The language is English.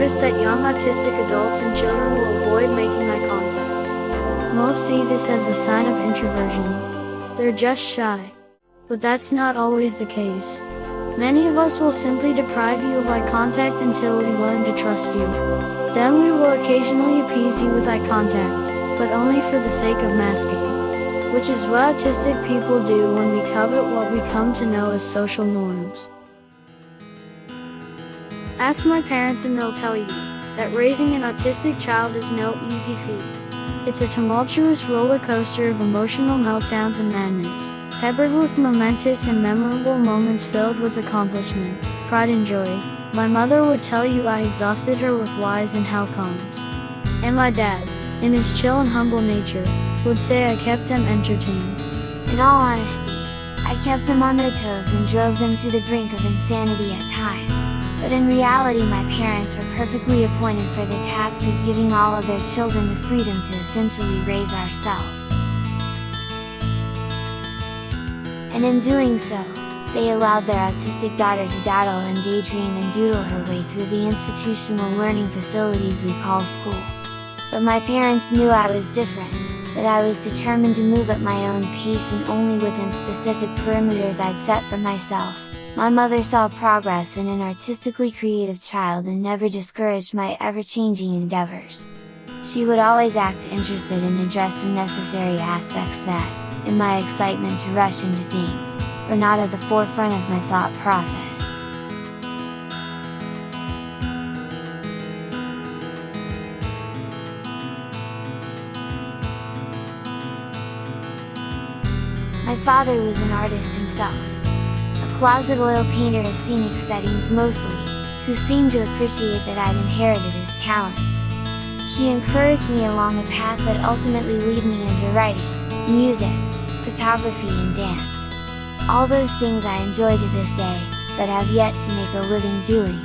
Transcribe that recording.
noticed that young autistic adults and children will avoid making eye contact. Most see this as a sign of introversion. They're just shy. But that's not always the case. Many of us will simply deprive you of eye contact until we learn to trust you. Then we will occasionally appease you with eye contact, but only for the sake of masking. Which is what autistic people do when we covet what we come to know as social norms. Ask my parents and they'll tell you that raising an autistic child is no easy feat. It's a tumultuous roller coaster of emotional meltdowns and madness, peppered with momentous and memorable moments filled with accomplishment, pride and joy. My mother would tell you I exhausted her with whys and how comes. And my dad, in his chill and humble nature, would say I kept them entertained. In all honesty, I kept them on their toes and drove them to the brink of insanity at times. But in reality my parents were perfectly appointed for the task of giving all of their children the freedom to essentially raise ourselves. And in doing so, they allowed their autistic daughter to dawdle and daydream and doodle her way through the institutional learning facilities we call school. But my parents knew I was different, that I was determined to move at my own pace and only within specific perimeters I'd set for myself. My mother saw progress in an artistically creative child and never discouraged my ever-changing endeavors. She would always act interested and address the necessary aspects that, in my excitement to rush into things, were not at the forefront of my thought process. My father was an artist himself. A closet oil painter of scenic settings mostly, who seemed to appreciate that I'd inherited his talents. He encouraged me along a path that ultimately led me into writing, music, photography and dance. All those things I enjoy to this day, but have yet to make a living doing.